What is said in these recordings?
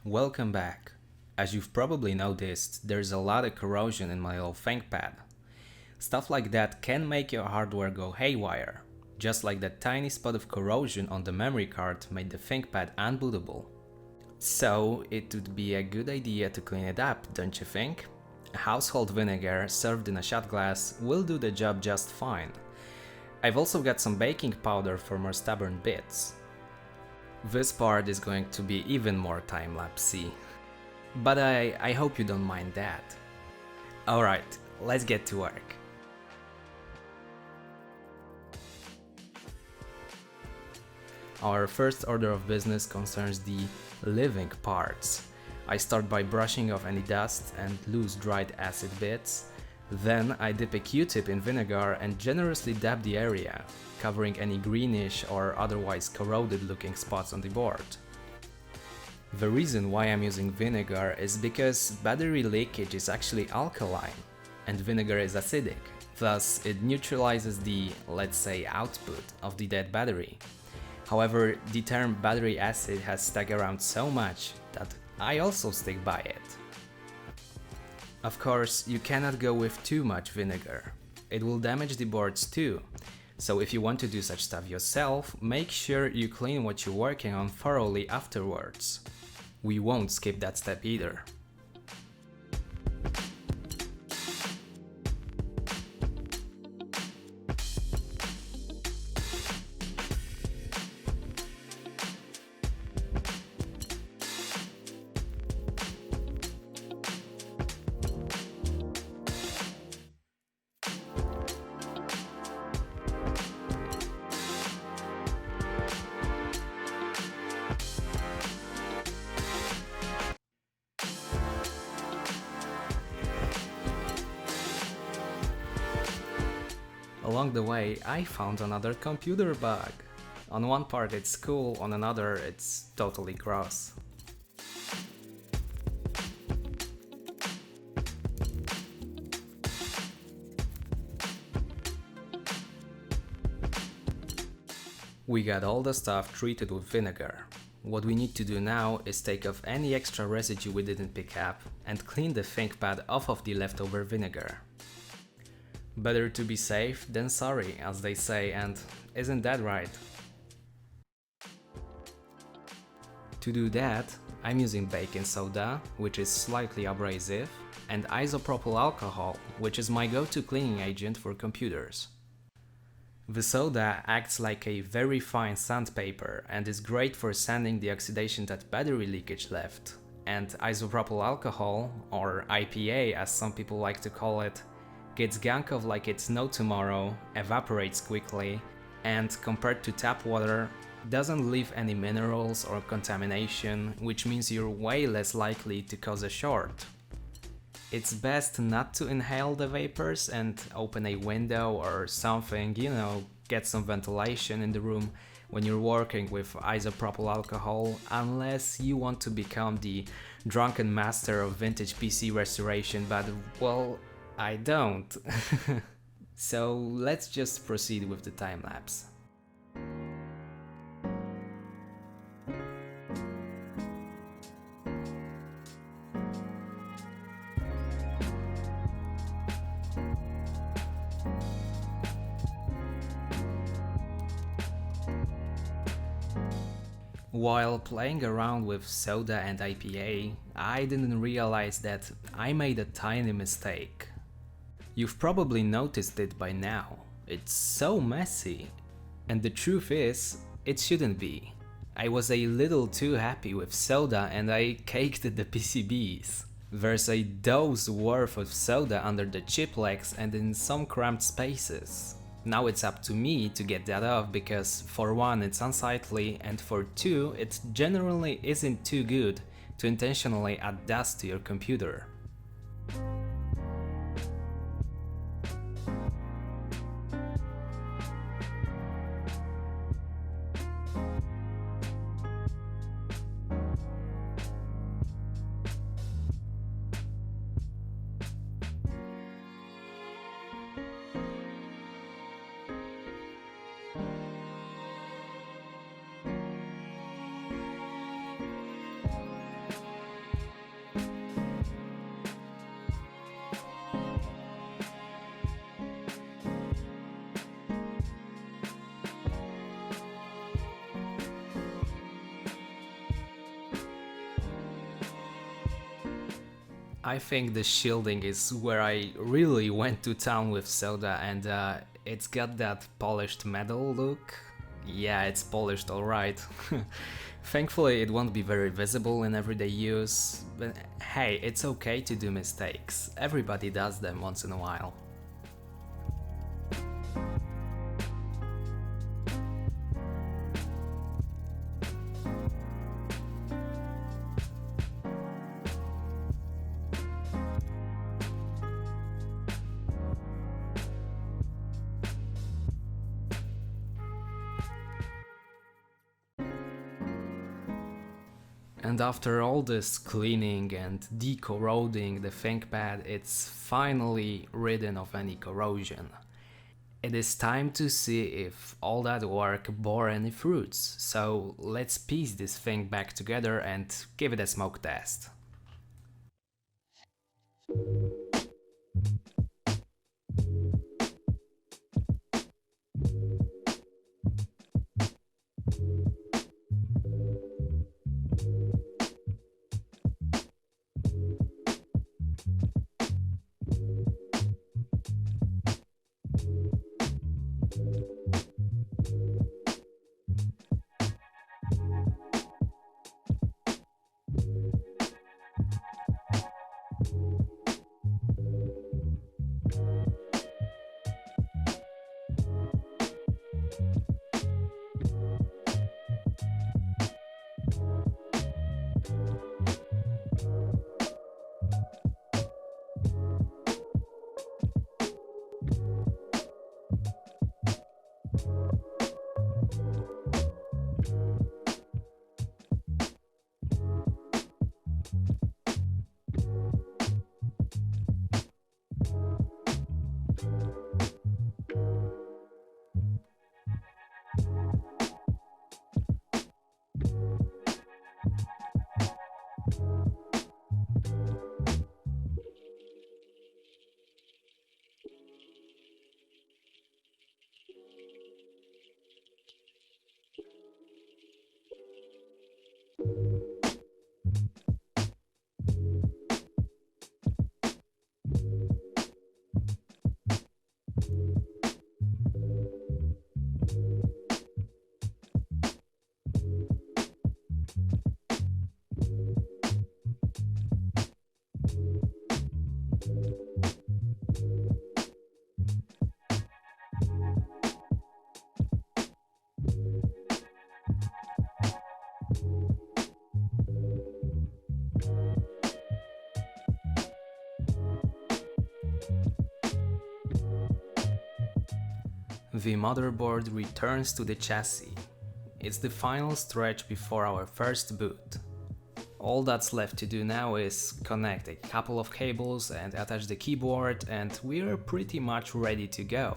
Welcome back. As you've probably noticed, there's a lot of corrosion in my little ThinkPad. Stuff like that can make your hardware go haywire, just like that tiny spot of corrosion on the memory card made the ThinkPad unbootable. So it would be a good idea to clean it up, don't you think? Household vinegar served in a shot glass will do the job just fine. I've also got some baking powder for more stubborn bits. This part is going to be even more time-lapsey, but I hope you don't mind that. Alright, let's get to work. Our first order of business concerns the living parts. I start by brushing off any dust and loose dried acid bits. Then I dip a Q-tip in vinegar and generously dab the area, covering any greenish or otherwise corroded looking spots on the board. The reason why I'm using vinegar is because battery leakage is actually alkaline and vinegar is acidic, thus it neutralizes the, let's say, output of the dead battery. However, the term battery acid has stuck around so much that I also stick by it. Of course, you cannot go with too much vinegar. It will damage the boards too. So if you want to do such stuff yourself, make sure you clean what you're working on thoroughly afterwards. We won't skip that step either. Along the way, I found another computer bug. On one part it's cool, on another it's totally gross. We got all the stuff treated with vinegar. What we need to do now is take off any extra residue we didn't pick up and clean the ThinkPad off of the leftover vinegar. Better to be safe than sorry, as they say, and isn't that right? To do that, I'm using baking soda, which is slightly abrasive, and isopropyl alcohol, which is my go-to cleaning agent for computers. The soda acts like a very fine sandpaper and is great for sanding the oxidation that battery leakage left, and isopropyl alcohol, or IPA as some people like to call it, gets gunk off like it's no tomorrow, evaporates quickly, and compared to tap water, doesn't leave any minerals or contamination, which means you're way less likely to cause a short. It's best not to inhale the vapors and open a window or something, get some ventilation in the room when you're working with isopropyl alcohol, unless you want to become the drunken master of vintage PC restoration, but well, I don't. So let's just proceed with the time lapse. While playing around with soda and IPA, I didn't realize that I made a tiny mistake. You've probably noticed it by now. It's so messy. And the truth is, it shouldn't be. I was a little too happy with soda and I caked the PCBs. There's a dose worth of soda under the chip legs and in some cramped spaces. Now it's up to me to get that off because for one it's unsightly and for two it generally isn't too good to intentionally add dust to your computer. I think the shielding is where I really went to town with Soda, and it's got that polished metal look. Yeah, it's polished alright. Thankfully it won't be very visible in everyday use, but hey, it's okay to do mistakes. Everybody does them once in a while. And after all this cleaning and decorroding the ThinkPad, it's finally ridden of any corrosion. It is time to see if all that work bore any fruits, so let's piece this thing back together and give it a smoke test. The motherboard returns to the chassis. It's the final stretch before our first boot. All that's left to do now is connect a couple of cables and attach the keyboard, and we're pretty much ready to go.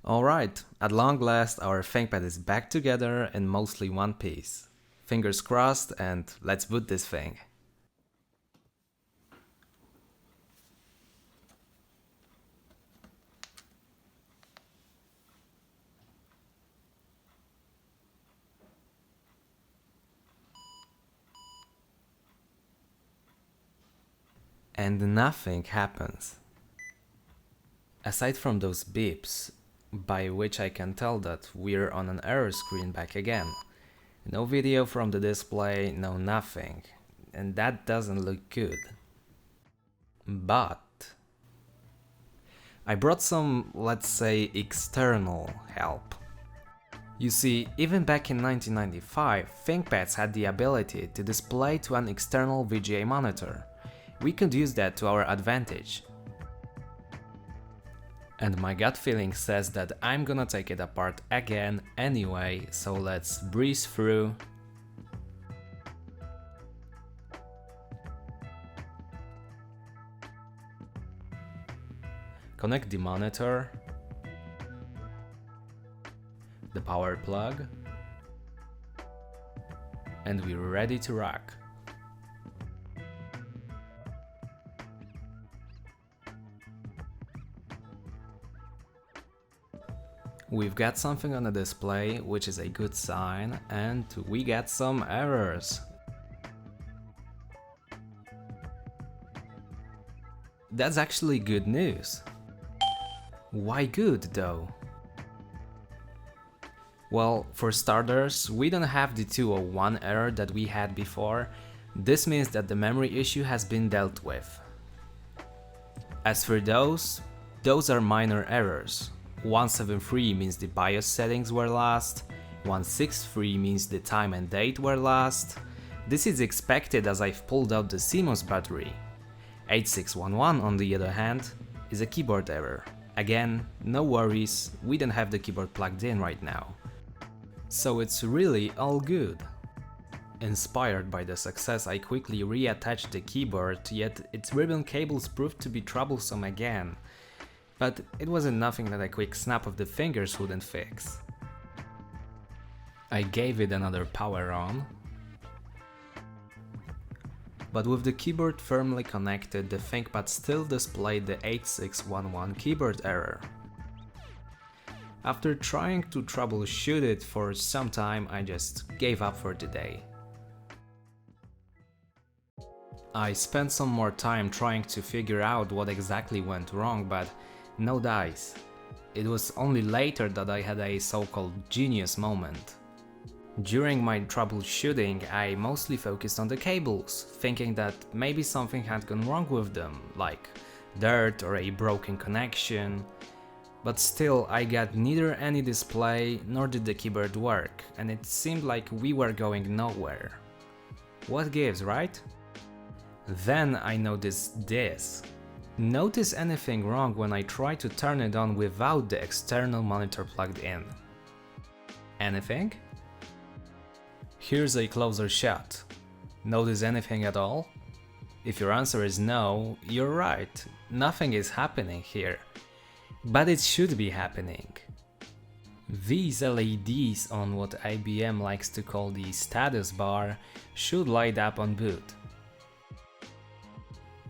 Alright, at long last our ThinkPad is back together in mostly one piece. Fingers crossed, and let's boot this thing. And nothing happens. Aside from those beeps, by which I can tell that we're on an error screen back again. No video from the display, no nothing. And that doesn't look good. But I brought some, let's say, external help. You see, even back in 1995, ThinkPads had the ability to display to an external VGA monitor. We could use that to our advantage. And my gut feeling says that I'm gonna take it apart again anyway, so let's breeze through. Connect the monitor, the power plug, and we're ready to rock. We've got something on the display, which is a good sign, and we get some errors. That's actually good news. Why good though? Well, for starters, we don't have the 201 error that we had before. This means that the memory issue has been dealt with. As for those are minor errors. 173 means the BIOS settings were lost, 163 means the time and date were lost. This is expected as I've pulled out the CMOS battery. 8611 on the other hand is a keyboard error. Again, no worries, we don't have the keyboard plugged in right now. So it's really all good. Inspired by the success, I quickly reattached the keyboard, yet its ribbon cables proved to be troublesome again. But it wasn't nothing that a quick snap of the fingers wouldn't fix. I gave it another power on, but with the keyboard firmly connected, the ThinkPad still displayed the 8611 keyboard error. After trying to troubleshoot it for some time, I just gave up for the day. I spent some more time trying to figure out what exactly went wrong, but no dice. It was only later that I had a so-called genius moment. During my troubleshooting, I mostly focused on the cables, thinking that maybe something had gone wrong with them, like dirt or a broken connection. But still, I got neither any display nor did the keyboard work, and it seemed like we were going nowhere. What gives, right? Then I noticed this. Notice anything wrong when I try to turn it on without the external monitor plugged in? Anything? Here's a closer shot. Notice anything at all? If your answer is no, you're right, nothing is happening here. But it should be happening. These LEDs on what IBM likes to call the status bar should light up on boot.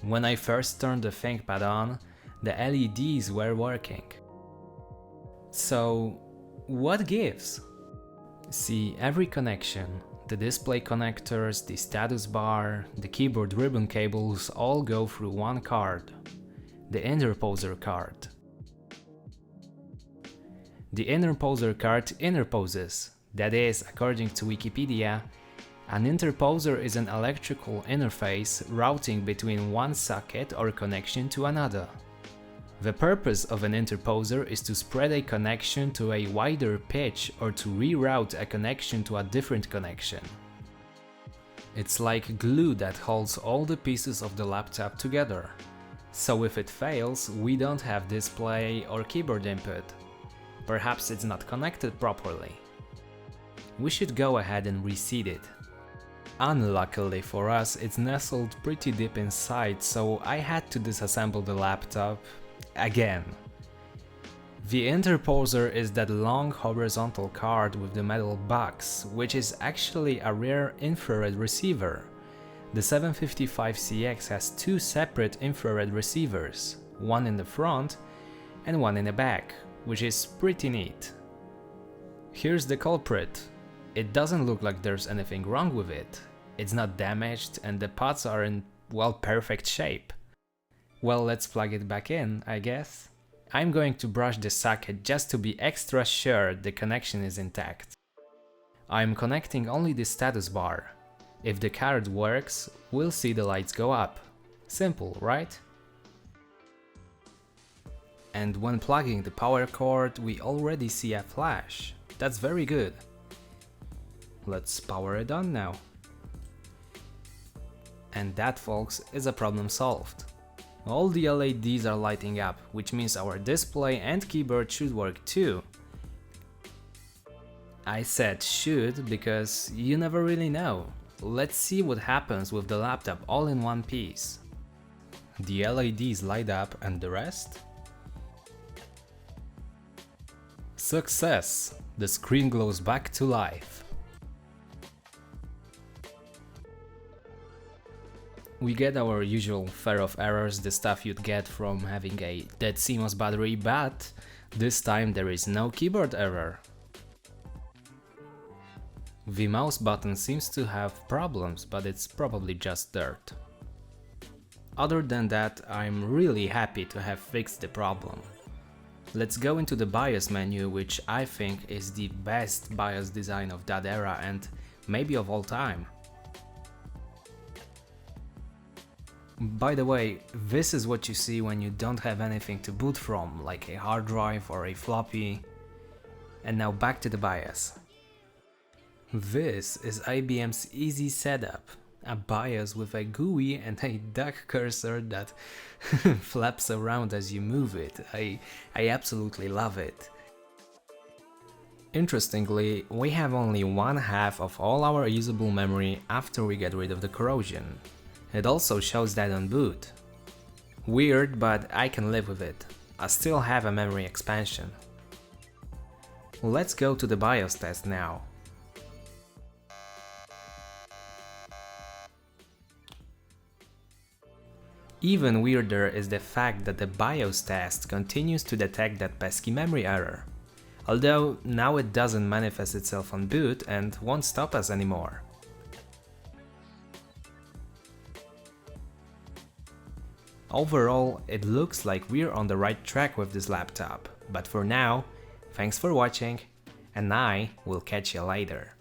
When I first turned the ThinkPad on, the LEDs were working. So, what gives? See, every connection, the display connectors, the status bar, the keyboard ribbon cables all go through one card, the Interposer Card. The Interposer Card interposes, that is, according to Wikipedia, an interposer is an electrical interface routing between one socket or connection to another. The purpose of an interposer is to spread a connection to a wider pitch or to reroute a connection to a different connection. It's like glue that holds all the pieces of the laptop together. So if it fails, we don't have display or keyboard input. Perhaps it's not connected properly. We should go ahead and reseat it. Unluckily for us, it's nestled pretty deep inside, so I had to disassemble the laptop again. The interposer is that long horizontal card with the metal box, which is actually a rare infrared receiver. The 755CX has two separate infrared receivers, one in the front and one in the back, which is pretty neat. Here's the culprit. It doesn't look like there's anything wrong with it. It's not damaged and the pots are in, well, perfect shape. Well, let's plug it back in, I guess. I'm going to brush the socket just to be extra sure the connection is intact. I'm connecting only the status bar. If the card works, we'll see the lights go up. Simple, right? And when plugging the power cord, we already see a flash. That's very good. Let's power it on now. And that, folks, is a problem solved. All the LEDs are lighting up, which means our display and keyboard should work too. I said should because you never really know. Let's see what happens with the laptop all in one piece. The LEDs light up and the rest? Success! The screen glows back to life. We get our usual fare of errors, the stuff you'd get from having a dead CMOS battery, but this time there is no keyboard error. The mouse button seems to have problems, but it's probably just dirt. Other than that, I'm really happy to have fixed the problem. Let's go into the BIOS menu, which I think is the best BIOS design of that era and maybe of all time. By the way, this is what you see when you don't have anything to boot from, like a hard drive or a floppy. And now back to the BIOS. This is IBM's easy setup. A BIOS with a GUI and a duck cursor that flaps around as you move it. I absolutely love it. Interestingly, we have only 1/2 of all our usable memory after we get rid of the corrosion. It also shows that on boot. Weird, but I can live with it. I still have a memory expansion. Let's go to the BIOS test now. Even weirder is the fact that the BIOS test continues to detect that pesky memory error. Although now it doesn't manifest itself on boot and won't stop us anymore. Overall, it looks like we're on the right track with this laptop, but for now, thanks for watching, and I will catch you later.